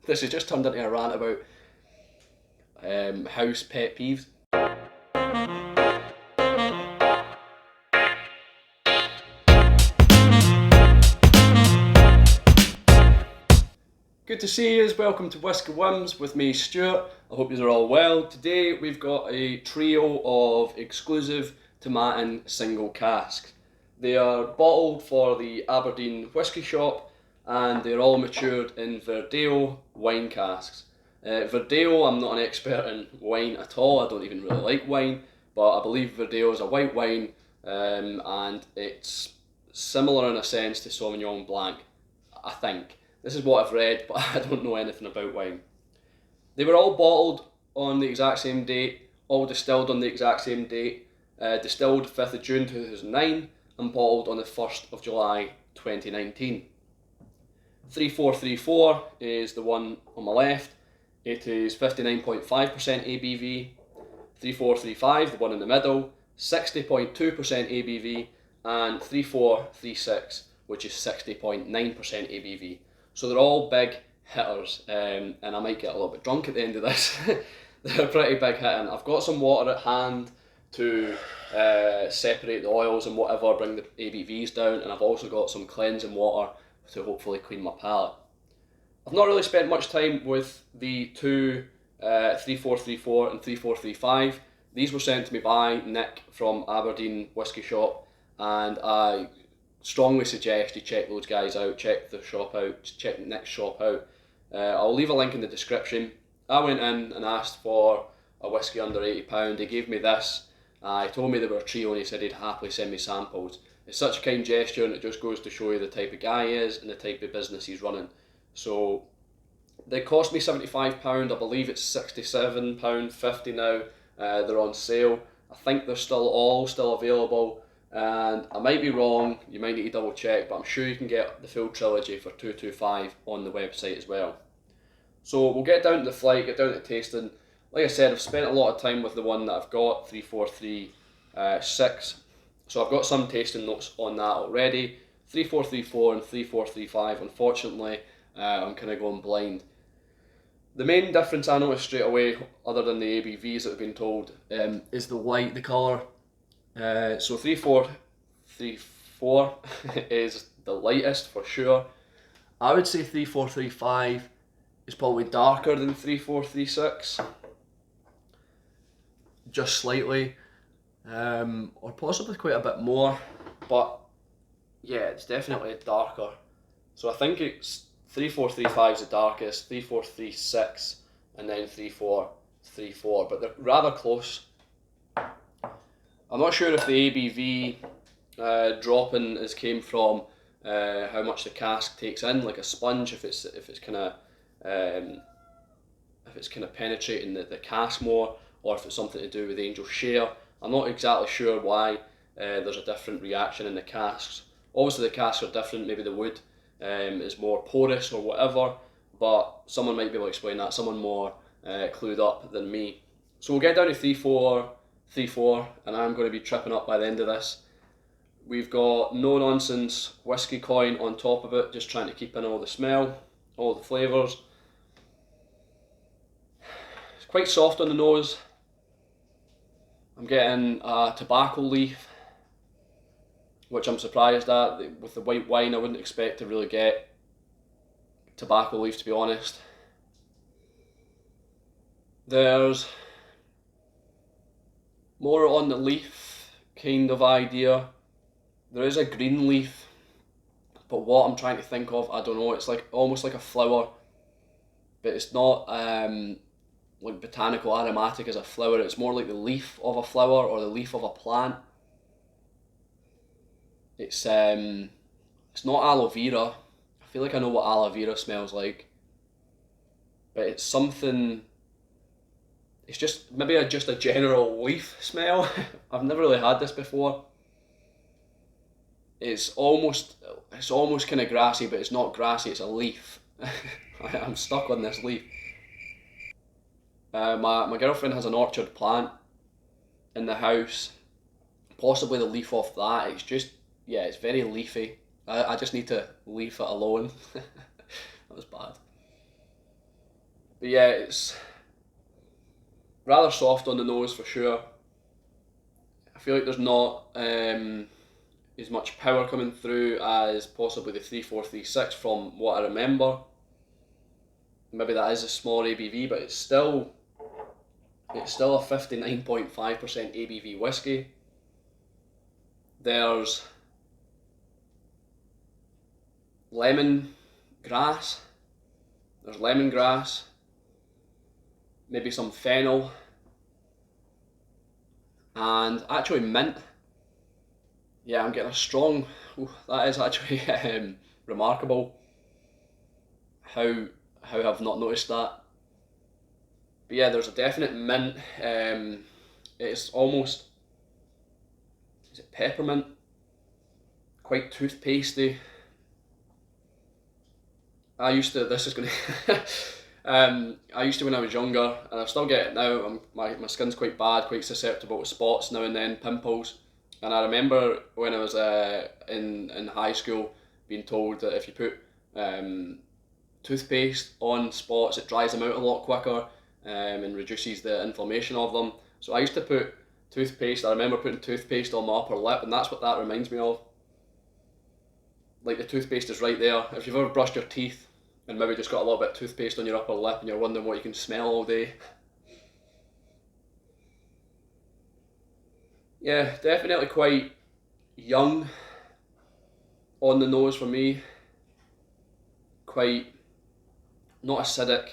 This has just turned into a rant about house pet peeves. Good to see you. Welcome to Whims with me, Stuart. I hope you are all well. Today we've got a trio of exclusive Tomatin single casks. They are bottled for the Aberdeen Whisky Shop and they're all matured in Verdejo wine casks. Verdejo, I'm not an expert in wine at all. I don't even really like wine, but I believe Verdejo is a white wine and it's similar in a sense to Sauvignon Blanc, I think. This is what I've read, but I don't know anything about wine. They were all bottled on the exact same date, all distilled on the exact same date, distilled 5th of June 2009 and bottled on the 1st of July 2019. 3434 is the one on my left. It is 59.5% ABV. 3435, the one in the middle, 60.2% ABV, and 3436, which is 60.9% ABV. So they're all big hitters, and I might get a little bit drunk at the end of this. They're pretty big hitting. I've got some water at hand to separate the oils and whatever, bring the ABVs down, and I've also got some cleansing water to hopefully clean my palate. I've not really spent much time with the two 3434 and 3435. These were sent to me by Nick from Aberdeen Whisky Shop, and I strongly suggest you check those guys out, check the shop out, check Nick's shop out. I'll leave a link in the description. I went in and asked for a whisky under £80. He gave me this. He told me they were a trio and he said he'd happily send me samples. It's such a kind gesture and it just goes to show you the type of guy he is and the type of business he's running. So they cost me £75, I believe it's £67.50 now. They're on sale. I think they're still available. And I might be wrong, you might need to double check, but I'm sure you can get the full trilogy for $225 on the website as well. So we'll get down to the flight, get down to the tasting. Like I said, I've spent a lot of time with the one that I've got, 3436. So I've got some tasting notes on that already. 3434 and 3435, unfortunately, I'm kind of going blind. The main difference I noticed straight away, other than the ABVs that have been told, is the colour. So 3434 is the lightest for sure. I would say 3435 is probably darker than 3436, just slightly, or possibly quite a bit more, but yeah, it's definitely darker. So I think it's 3435 is the darkest, 3436 and then 3434, but they're rather close. I'm not sure if the ABV dropping came from how much the cask takes in, like a sponge. If it's kind of penetrating the cask more, or if it's something to do with Angel Share. I'm not exactly sure why there's a different reaction in the casks. Obviously the casks are different. Maybe the wood is more porous or whatever, but someone might be able to explain that. Someone more clued up than me. So we'll get down to 3434, and I'm going to be tripping up by the end of this. We've got no nonsense whiskey coin on top of it, just trying to keep in all the smell, all the flavours. It's quite soft on the nose. I'm getting a tobacco leaf, which I'm surprised at. With the white wine, I wouldn't expect to really get tobacco leaf, to be honest. There's more on the leaf kind of idea. There is a green leaf, but what I'm trying to think of, I don't know. It's like almost like a flower, but it's not like botanical aromatic as a flower. It's more like the leaf of a flower or the leaf of a plant. It's not aloe vera. I feel like I know what aloe vera smells like, but it's something. It's just maybe just a general leaf smell. I've never really had this before. It's almost kind of grassy, but it's not grassy. It's a leaf. I'm stuck on this leaf. My girlfriend has an orchard plant in the house. Possibly the leaf off that. It's just, yeah, it's very leafy. I just need to leave it alone. That was bad. But yeah, it's rather soft on the nose for sure. I feel like there's not as much power coming through as possibly the 3436 from what I remember. Maybe that is a small ABV, but it's still a 59.5% ABV whiskey. There's lemongrass. There's lemongrass. Maybe some fennel. And actually mint. Yeah, I'm getting a strong. That is actually remarkable. How I've not noticed that. But yeah, there's a definite mint. It's almost, is it peppermint? Quite toothpastey. I used to. This is gonna. I used to when I was younger, and I still get it now. My skin's quite bad, quite susceptible to spots now and then, pimples. And I remember when I was in high school being told that if you put toothpaste on spots, it dries them out a lot quicker and reduces the inflammation of them. So I used to put toothpaste. I remember putting toothpaste on my upper lip, and that's what that reminds me of. Like the toothpaste is right there. If you've ever brushed your teeth and maybe just got a little bit of toothpaste on your upper lip and you're wondering what you can smell all day. Yeah, definitely quite young on the nose for me. Quite not acidic,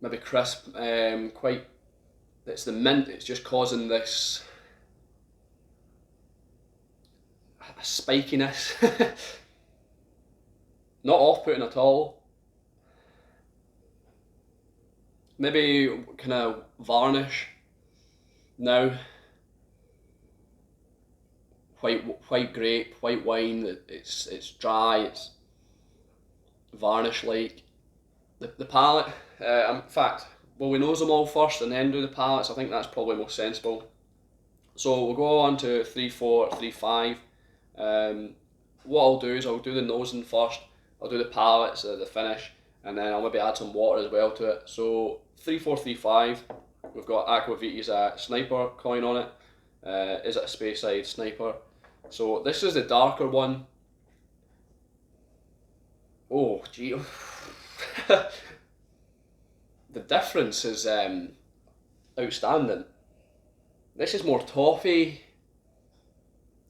maybe crisp. Quite. It's the mint. It's just causing this spikiness. Not off-putting at all. Maybe kind of varnish. Now, white grape, white wine. It's dry. It's varnish like. The palate. In fact, well, we nose them all first and then do the palates. I think that's probably most sensible. So we'll go on to 3, 4, 3, 5. What I'll do is I'll do the nosing first. I'll do the palates, the finish, and then I'll maybe add some water as well to it. So 3, 4, 3, 5. We've got Aquavita's Sniper coin on it. Is it a Speyside Sniper? So this is the darker one. Oh, gee. The difference is outstanding. This is more toffee,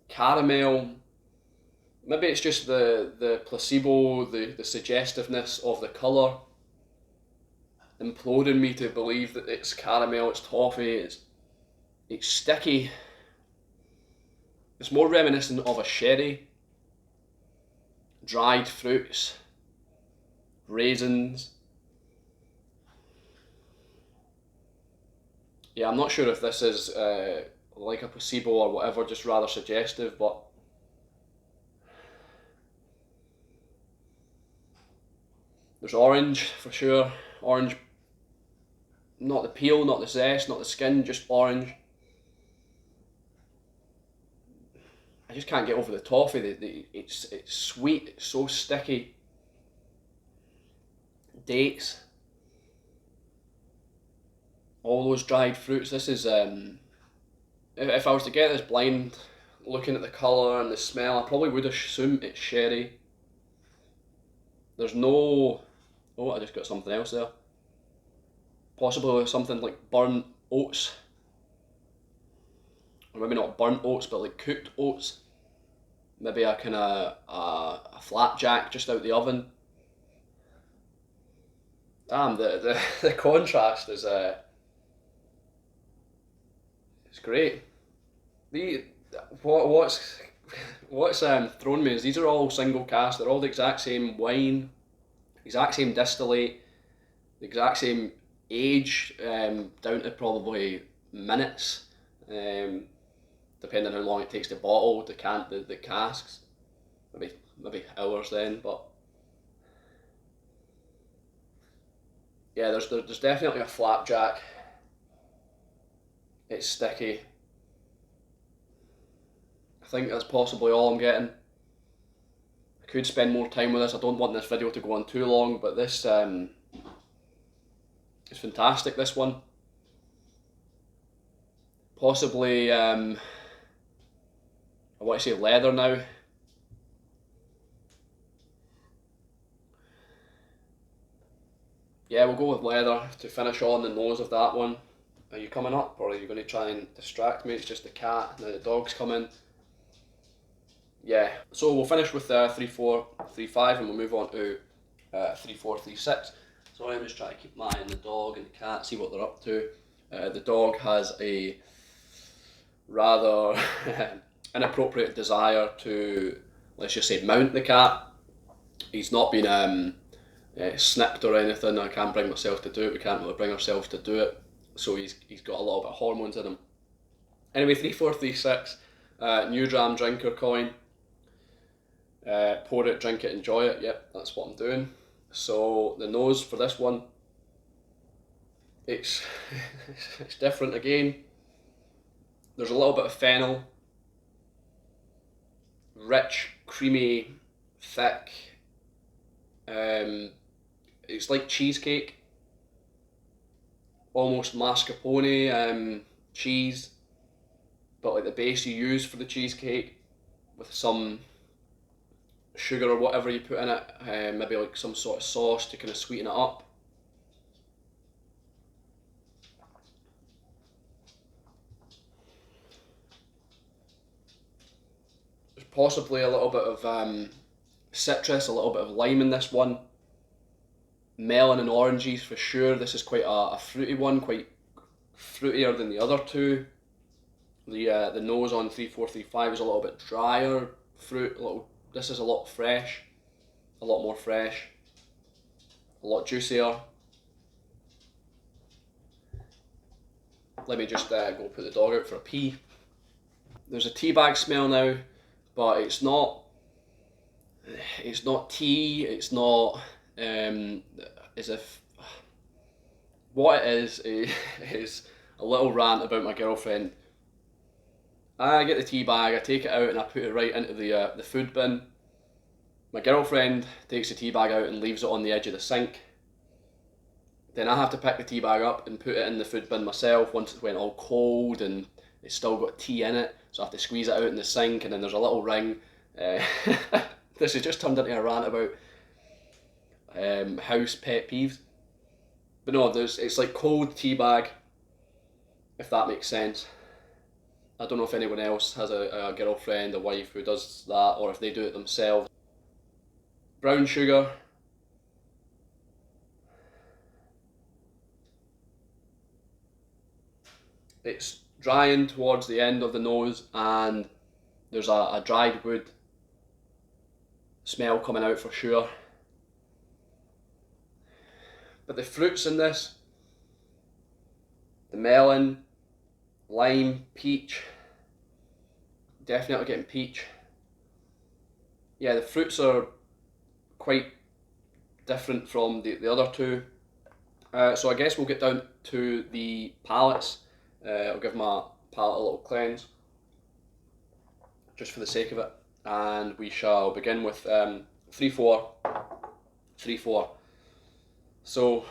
caramel. Maybe it's just the placebo, the suggestiveness of the colour imploding me to believe that it's caramel, it's toffee, it's sticky. It's more reminiscent of a sherry. Dried fruits, raisins. Yeah, I'm not sure if this is like a placebo or whatever, just rather suggestive, but there's orange for sure. Orange, not the peel, not the zest, not the skin, just orange. I just can't get over the toffee. It's sweet, it's so sticky. Dates. All those dried fruits. This is, if I was to get this blind, looking at the colour and the smell, I probably would assume it's sherry. There's no, oh, I just got something else there. Possibly something like burnt oats. Or maybe not burnt oats, but like cooked oats. Maybe a kind of a flapjack just out the oven. Damn, the contrast is it's great. What's thrown me is these are all single cask. They're all the exact same wine, exact same distillate, the exact same age, down to probably minutes, depending on how long it takes to bottle, decant the casks, maybe hours then. But yeah, there's definitely a flapjack. It's sticky. I think that's possibly all I'm getting. I could spend more time with this. I don't want this video to go on too long, but this It's fantastic, this one. Possibly, I want to say leather now. Yeah, we'll go with leather to finish on the nose of that one. Are you coming up, or are you going to try and distract me? It's just the cat, now the dog's coming. Yeah, so we'll finish with 3-4-3-5 and we'll move on to 3-4-3-6. Sorry, I'm just trying to keep my eye on the dog and the cat, see what they're up to. The dog has a rather inappropriate desire to, let's just say, mount the cat. He's not been snipped or anything. I can't bring myself to do it. We can't really bring ourselves to do it. So he's got a lot of hormones in him. Anyway, 3-4-3-6, new dram drinker coin. Pour it, drink it, enjoy it. Yep, that's what I'm doing. So the nose for this one, it's different again. There's a little bit of fennel, rich, creamy, thick. It's like cheesecake, almost mascarpone cheese, but like the base you use for the cheesecake with some sugar or whatever you put in it, maybe like some sort of sauce to kind of sweeten it up. There's possibly a little bit of citrus, a little bit of lime in this one. Melon and oranges for sure. This is quite a fruity one, quite fruitier than the other two. The nose on 3-4-3-5 is a little bit drier fruit. This is a lot fresh, a lot more fresh, a lot juicier. Let me just go put the dog out for a pee. There's a tea bag smell now, but it's not tea. It's not as if what it is a little rant about my girlfriend. I get the tea bag, I take it out and I put it right into the food bin. My girlfriend takes the tea bag out and leaves it on the edge of the sink. Then I have to pick the tea bag up and put it in the food bin myself once it went all cold and it's still got tea in it. So I have to squeeze it out in the sink, and then there's a little ring. This has just turned into a rant about house pet peeves. But no, it's like cold tea bag, if that makes sense. I don't know if anyone else has a girlfriend, a wife who does that, or if they do it themselves. Brown sugar. It's drying towards the end of the nose, and there's a dried wood smell coming out for sure. But the fruits in this, the melon, lime, peach, definitely getting peach. Yeah, the fruits are quite different from the other two. So I guess we'll get down to the palates. I'll give my palate a little cleanse, just for the sake of it. And we shall begin with 3-4-3-4. So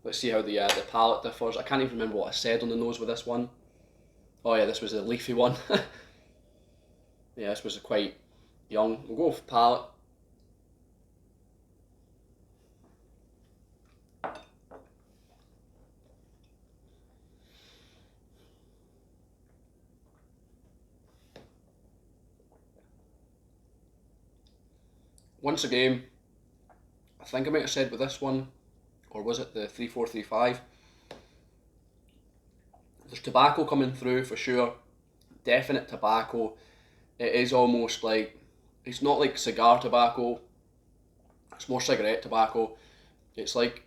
let's see how the palate differs. I can't even remember what I said on the nose with this one. Oh yeah, this was a leafy one. Yeah, this was a quite young. We'll go with palate. Once again, I think I might have said with this one, or was it the 3-4-3-5? There's tobacco coming through for sure, definite tobacco. It is almost like, it's not like cigar tobacco, it's more cigarette tobacco. It's like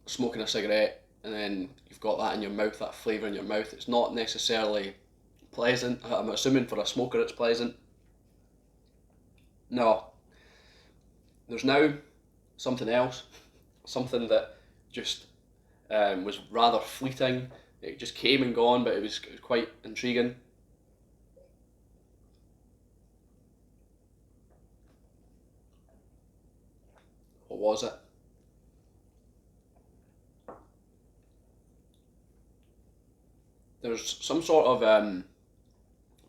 smoking a cigarette and then you've got that in your mouth, that flavour in your mouth. It's not necessarily pleasant. I'm assuming for a smoker it's pleasant. No. There's now something else, something that just was rather fleeting. It just came and gone, but it was quite intriguing. What was it? There's some sort of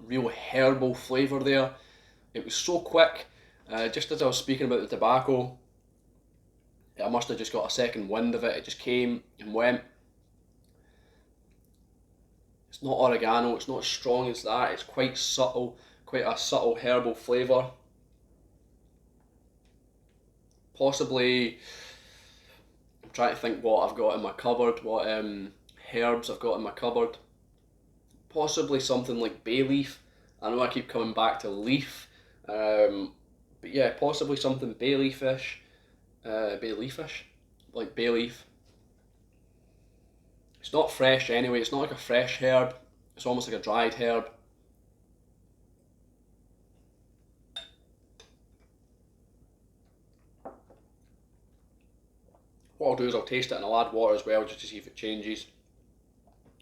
real herbal flavour there. It was so quick. Just as I was speaking about the tobacco, I must have just got a second wind of it. It just came and went. It's not oregano, it's not as strong as that. It's quite subtle, quite a subtle herbal flavour. Possibly, I'm trying to think what I've got in my cupboard, what herbs I've got in my cupboard. Possibly something like bay leaf. I know I keep coming back to leaf, but yeah, possibly something bay leafish, like bay leaf. It's not fresh anyway, it's not like a fresh herb, it's almost like a dried herb. What I'll do is I'll taste it and I'll add water as well just to see if it changes.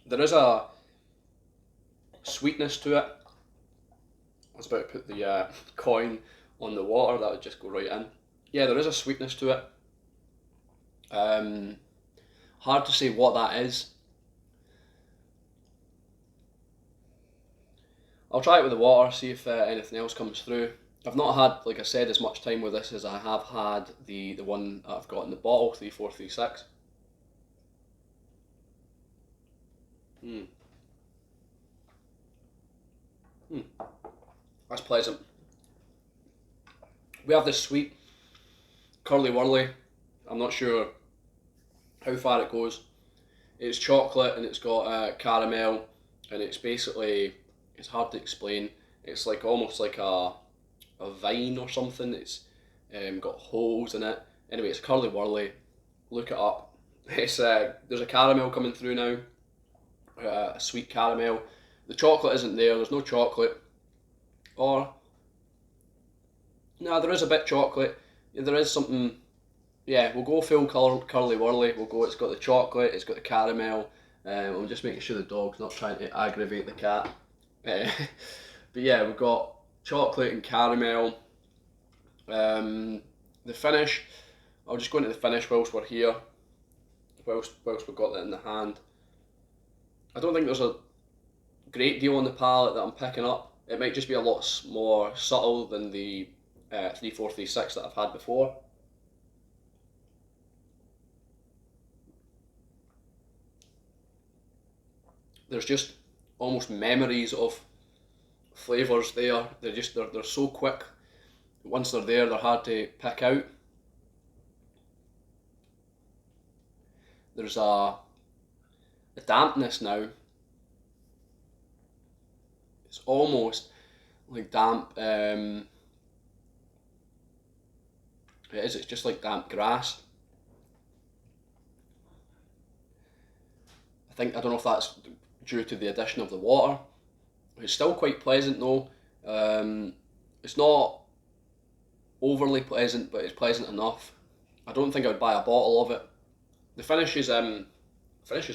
There is a sweetness to it. I was about to put the coin on the water, that would just go right in. Yeah, there is a sweetness to it. Hard to say what that is. I'll try it with the water, see if anything else comes through. I've not had, like I said, as much time with this as I have had the one that I've got in the bottle, 3436. That's pleasant. We have this sweet curly wurly. I'm not sure how far it goes. It's chocolate and it's got caramel, and it's basically, it's hard to explain. It's like almost like a vine or something. It's got holes in it. Anyway, it's curly wurly. Look it up. It's there's a caramel coming through now. A sweet caramel. The chocolate isn't there. There's no chocolate. Or no, there is a bit chocolate. There is something. Yeah, we'll go full curly wurly. We'll go. It's got the chocolate. It's got the caramel. I'm just making sure the dog's not trying to aggravate the cat. But yeah, we've got chocolate and caramel. The finish, I'll just go into the finish whilst we're here, whilst we've got that in the hand. I don't think there's a great deal on the palate that I'm picking up. It might just be a lot more subtle than the 3436 that I've had before. There's just almost memories of flavours there. They're so quick. Once they're there, they're hard to pick out. There's a dampness now. It's almost like damp. It is. It's just like damp grass. I don't know if that's due to the addition of the water. It's still quite pleasant though. It's not overly pleasant, but it's pleasant enough. I don't think I would buy a bottle of it. The finish is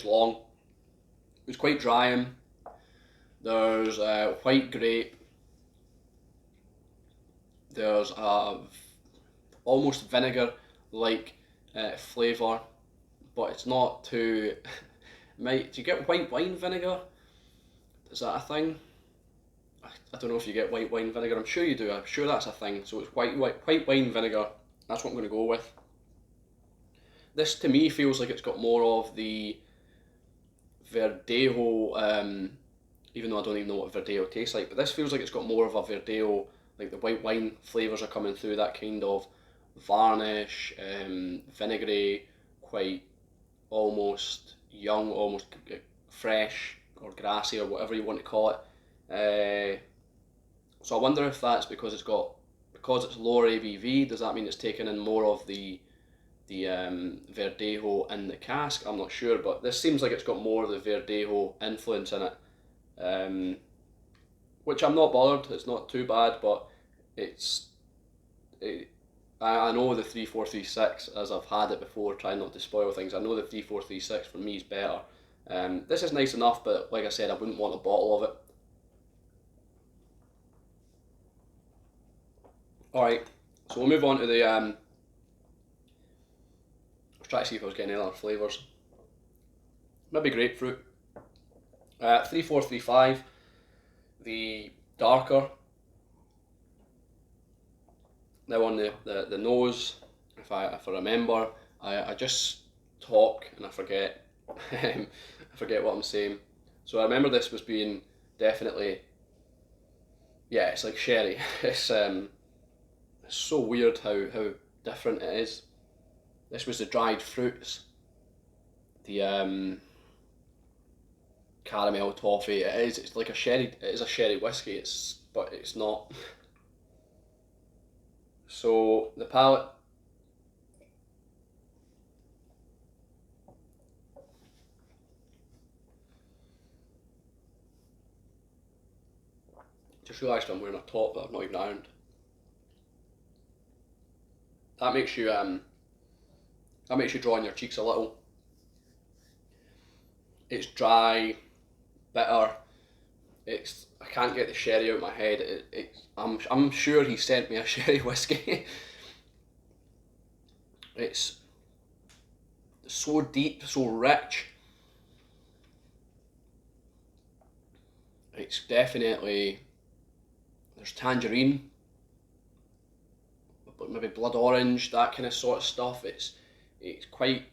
long. It's quite drying. There's white grape. There's a almost vinegar-like flavour, but it's not too. Do you get white wine vinegar? Is that a thing? I don't know if you get white wine vinegar. I'm sure you do. I'm sure that's a thing. So it's white wine vinegar. That's what I'm going to go with. This to me feels like it's got more of the Verdejo, even though I don't even know what Verdejo tastes like, but this feels like it's got more of a Verdejo, like the white wine flavours are coming through, that kind of varnish, vinegary, quite almost young, almost fresh or grassy or whatever you want to call it. So I wonder if that's because it's lower ABV. Does that mean it's taken in more of the Verdejo in the cask? I'm not sure, but this seems like it's got more of the Verdejo influence in it, which I'm not bothered. It's not too bad, but I know the 3436 as I've had it before. Trying not to spoil things. I know the 3436 for me is better. This is nice enough, but like I said, I wouldn't want a bottle of it. Alright, so we'll move on to the I'll try to see if I was getting any other flavours. Maybe grapefruit. 3435, the darker. Now on the nose, if I remember, I just talk and I forget. I forget what I'm saying. So I remember this was being definitely, yeah, it's like sherry. It's so weird how different it is. This was the dried fruits, the caramel toffee. It's like a sherry. It is a sherry whiskey. But it's not. So the palate. Just realised I'm wearing a top that I've not even ironed. That makes you draw on your cheeks a little. It's dry, bitter. I can't get the sherry out of my head. I'm sure he sent me a sherry whiskey. It's so deep, so rich. It's definitely, there's tangerine, maybe blood orange, that kind of sort of stuff. It's quite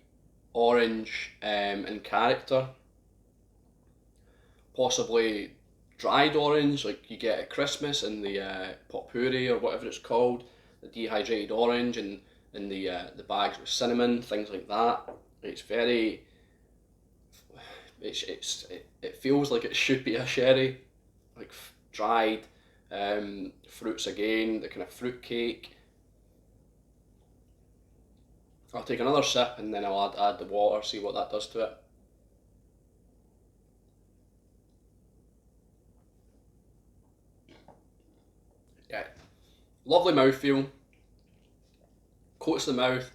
orange in character. Possibly dried orange, like you get at Christmas in the potpourri or whatever it's called, the dehydrated orange and the bags with cinnamon, things like that. It's very, it feels like it should be a sherry, like dried fruits again, the kind of fruit cake. I'll take another sip and then I'll add the water, see what that does to it. Yeah, lovely mouthfeel, coats the mouth.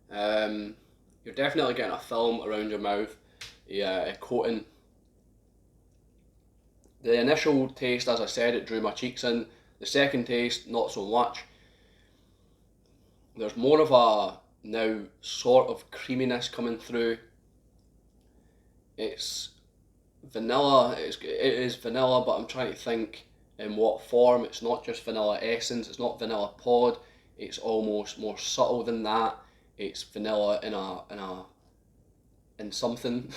You're definitely getting a film around your mouth, a coating. The initial taste, as I said, it drew my cheeks in. The second taste, not so much. There's more of a now sort of creaminess coming through. It's vanilla, it is vanilla, but I'm trying to think in what form. It's not just vanilla essence, it's not vanilla pod, it's almost more subtle than that. It's vanilla in something.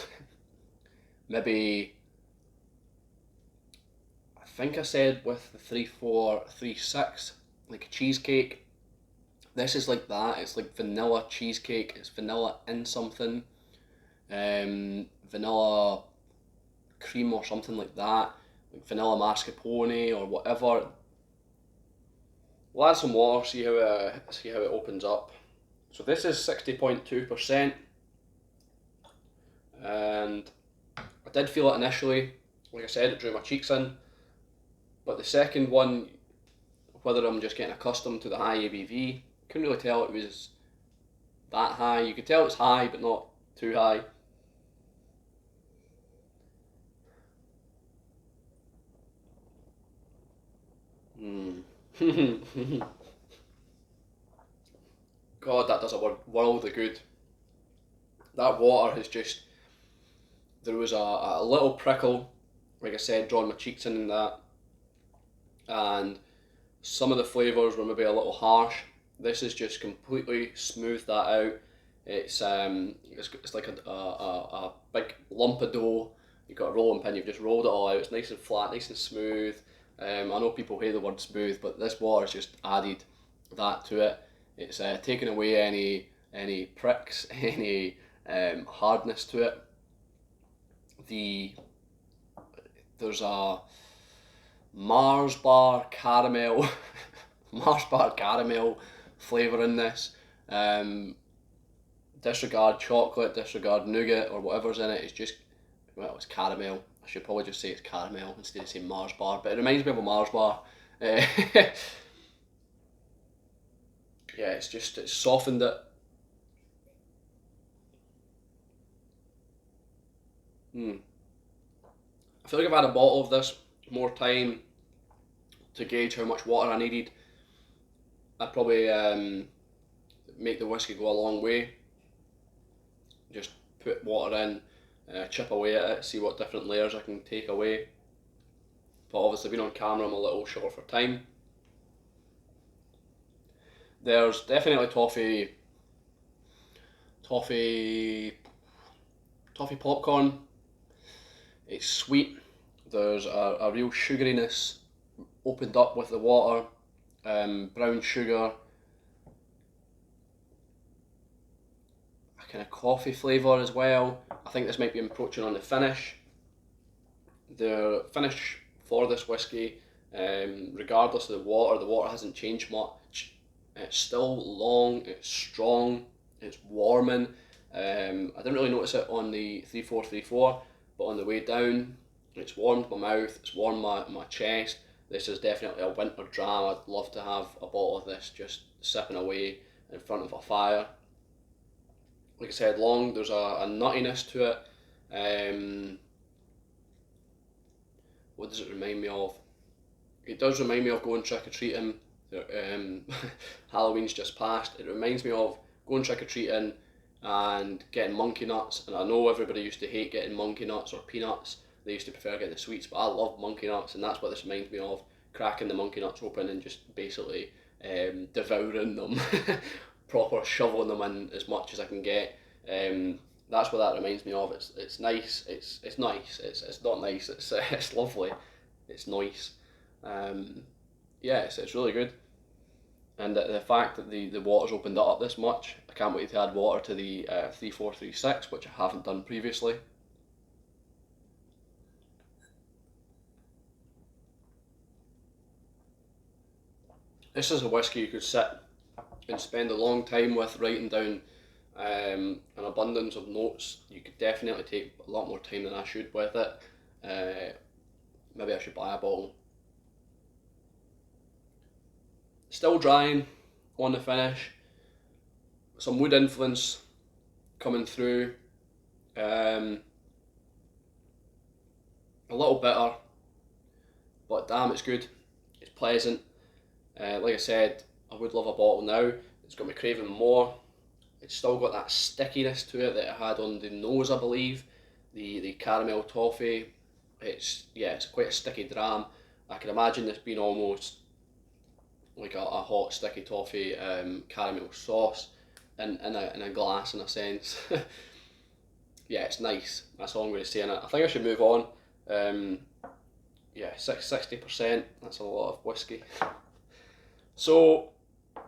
Maybe, I think I said with the 3436, like a cheesecake. This is like that. It's like vanilla cheesecake. It's vanilla in something. Vanilla cream or something like that. Like vanilla mascarpone or whatever. We'll add some water, see how it opens up. So this is 60.2%, and I did feel it initially. Like I said, it drew my cheeks in. But the second one, whether I'm just getting accustomed to the high ABV, couldn't really tell it was that high. You could tell it's high, but not too high. God, that does a world of good. That water has just, there was a little prickle, like I said, drawing my cheeks in and that, and some of the flavours were maybe a little harsh. This has just completely smoothed that out. It's like a big lump of dough. You've got a rolling pin, you've just rolled it all out. It's nice and flat, nice and smooth. I know people hate the word smooth, but this water's just added that to it. It's taken away any pricks, any hardness to it. There's a Mars bar caramel, Mars bar caramel flavour in this. Disregard chocolate, disregard nougat or whatever's in it. It's just, well, it's caramel. I should probably just say it's caramel instead of saying Mars bar, but it reminds me of a Mars bar. Yeah, it's softened it. I feel like if I had a bottle of this, more time to gauge how much water I needed, I'd probably make the whiskey go a long way. Just put water in chip away at it, see what different layers I can take away. But obviously being on camera I'm a little short for time. There's definitely toffee popcorn. It's sweet. There's a real sugariness opened up with the water. Brown sugar. A kind of coffee flavour as well. I think this might be encroaching on the finish. The finish for this whiskey, regardless of the water hasn't changed much. It's still long, it's strong, it's warming. I didn't really notice it on the 3434, but on the way down, it's warmed my mouth, it's warmed my chest. This is definitely a winter dram. I'd love to have a bottle of this just sipping away in front of a fire. Like I said, long, there's a nuttiness to it. What does it remind me of? It does remind me of going trick-or-treating. Halloween's just passed. It reminds me of going trick-or-treating and getting monkey nuts. And I know everybody used to hate getting monkey nuts or peanuts. They used to prefer getting the sweets, but I love monkey nuts, and that's what this reminds me of. Cracking the monkey nuts open and just basically devouring them. Proper shoveling them in as much as I can get. That's what that reminds me of. It's nice. It's nice. It's not nice. It's lovely. It's nice. Yeah, it's really good. And the fact that the water's opened it up this much, I can't wait to add water to the 3436, which I haven't done previously. This is a whiskey you could sit and spend a long time with, writing down an abundance of notes. You could definitely take a lot more time than I should with it. Maybe I should buy a bottle. Still drying on the finish. Some wood influence coming through. A little bitter, but damn, it's good. It's pleasant. Like I said, I would love a bottle now. It's got me craving more. It's still got that stickiness to it that it had on the nose, I believe. The caramel toffee. It's quite a sticky dram. I can imagine this being almost like a hot sticky toffee caramel sauce in a glass in a sense. Yeah, it's nice. That's all I'm going to say on it. I think I should move on. Yeah, 60%. That's a lot of whiskey. So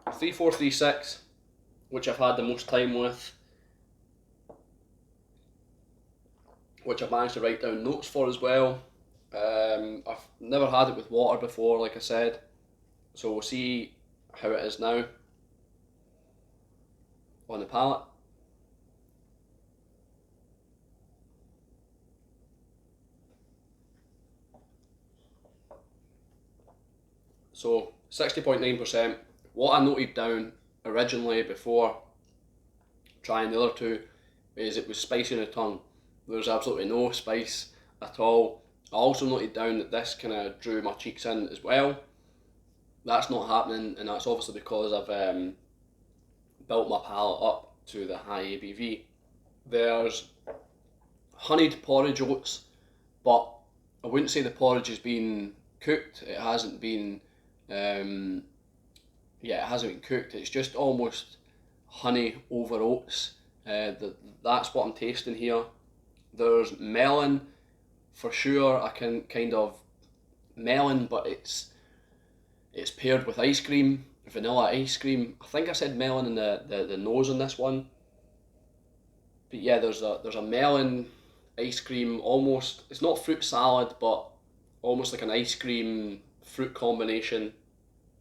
3436, which I've had the most time with, which I've managed to write down notes for as well. I've never had it with water before, like I said, so we'll see how it is now on the palate. So 60.9%. What I noted down originally before trying the other two is it was spicy in the tongue. There's absolutely no spice at all. I also noted down that this kind of drew my cheeks in as well. That's not happening, and that's obviously because I've built my palate up to the high ABV. There's honeyed porridge oats, but I wouldn't say the porridge has been cooked. It hasn't been, it hasn't been cooked. It's just almost honey over oats. That's what I'm tasting here. There's melon, for sure. I can kind of melon, but it's paired with ice cream, vanilla ice cream. I think I said melon in the nose on this one. But yeah, there's a melon ice cream, almost, it's not fruit salad, but almost like an ice cream fruit combination.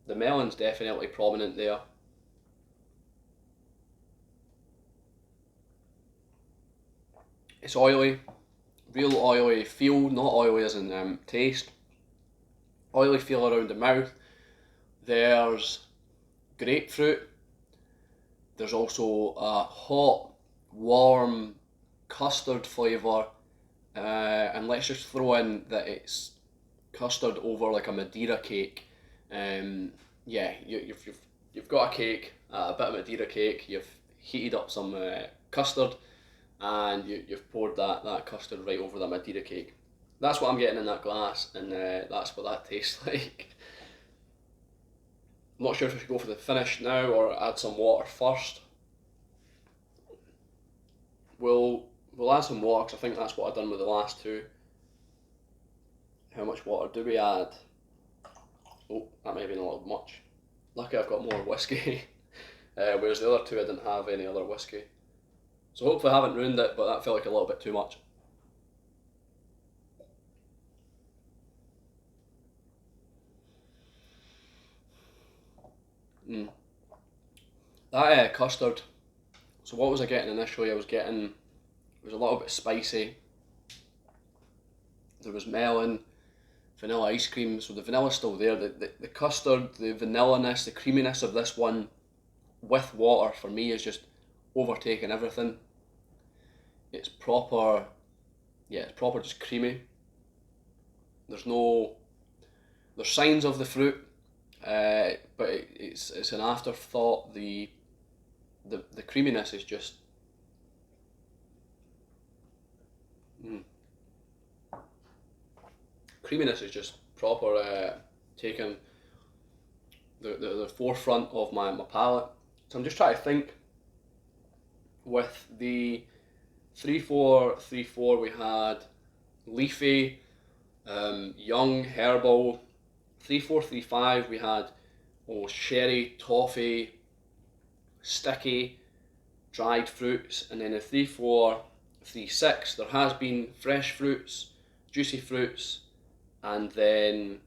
The melon's definitely prominent there. It's oily, real oily feel, not oily as in taste. Oily feel around the mouth. There's grapefruit. There's also a hot, warm custard flavour, and let's just throw in that it's custard over like a Madeira cake. Yeah, you've got a cake, a bit of Madeira cake. You've heated up some custard, and you've poured that custard right over the Madeira cake. That's what I'm getting in that glass, and that's what that tastes like. I'm not sure if I should go for the finish now or add some water first. We'll add some water, because I think that's what I've done with the last two. How much water do we add? Oh, that may have been a little much. Lucky I've got more whiskey, whereas the other two I didn't have any other whiskey. So hopefully I haven't ruined it, but that felt like a little bit too much. That custard, so what was I getting initially? It was a little bit spicy. There was melon, vanilla ice cream, so the vanilla's still there. The custard, the vanilla-ness, the creaminess of this one with water for me is just overtaking everything. It's proper, yeah, it's proper just creamy. There's signs of the fruit, but it's an afterthought. The creaminess is just proper, taking the forefront of my palate. So I'm just trying to think. With the 3434 we had leafy, young, herbal. 3435 we had sherry, toffee, sticky, dried fruits, and then the 3436 there has been fresh fruits, juicy fruits, and then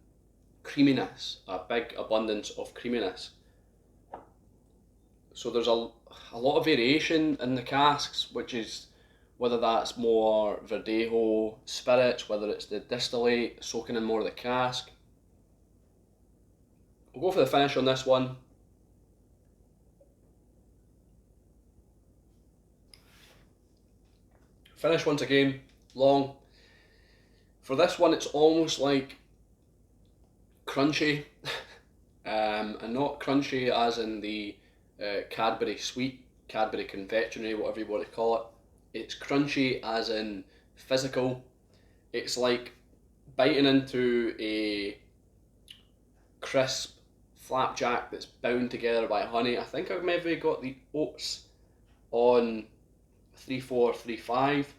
creaminess, a big abundance of creaminess. So there's a lot of variation in the casks, which is whether that's more Verdejo spirits, whether it's the distillate soaking in more of the cask. We'll go for the finish on this one. Finish once again, long. For this one it's almost like crunchy, and not crunchy as in the Cadbury sweet, Cadbury confectionery, whatever you want to call it. It's crunchy as in physical. It's like biting into a crisp flapjack that's bound together by honey. I think I've maybe got the oats on 3435.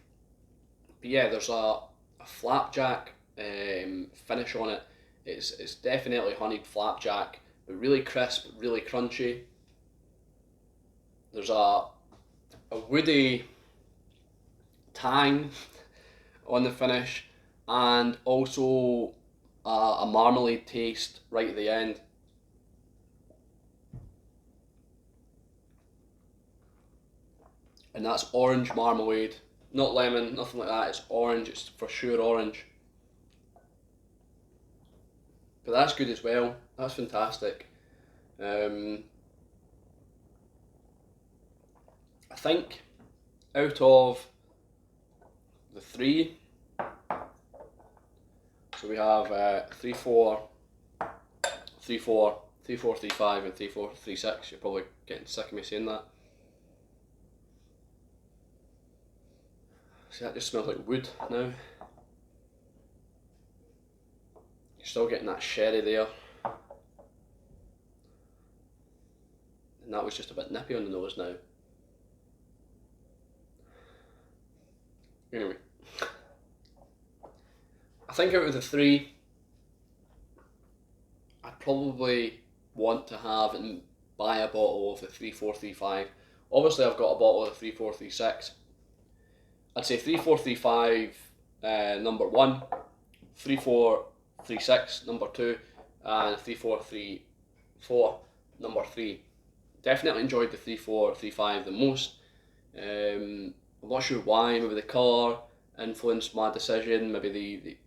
But yeah, there's a flapjack finish on it. It's definitely honeyed flapjack, but really crisp, really crunchy. There's a woody tang on the finish, and also a marmalade taste right at the end. And that's orange marmalade, not lemon, nothing like that. It's orange, it's for sure orange. But that's good as well, that's fantastic. I think out of the three, so we have 3434, 3435 and 3436. You're probably getting sick of me saying that. See, that just smells like wood now. You're still getting that sherry there. And that was just a bit nippy on the nose now. Anyway, I think out of the three, I'd probably want to have and buy a bottle of the 3435. Obviously I've got a bottle of the 3436. I'd say 3435 number 1, 3436 number 2, and 3434 number 3. Definitely enjoyed the 3435 the most. I'm not sure why. Maybe the colour influenced my decision. Maybe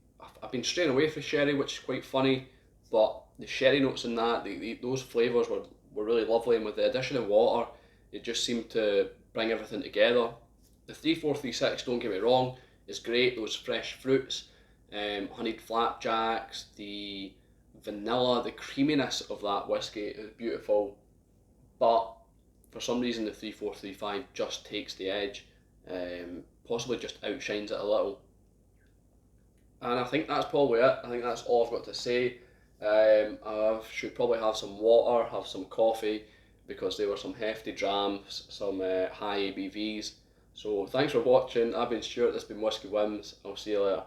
I've been straying away from sherry, which is quite funny, but the sherry notes in that, those flavours were really lovely, and with the addition of water, it just seemed to bring everything together. The 3436, don't get me wrong, is great. Those fresh fruits, honeyed flapjacks, the vanilla, the creaminess of that whiskey is beautiful. But for some reason, the 3435 just takes the edge. possibly just outshines it a little. And I think that's probably it. I think that's all I've got to say. I should probably have some water, have some coffee, because they were some hefty drams, some high ABVs. So thanks for watching. I've been Stuart, this has been Whiskey Whims. I'll see you later.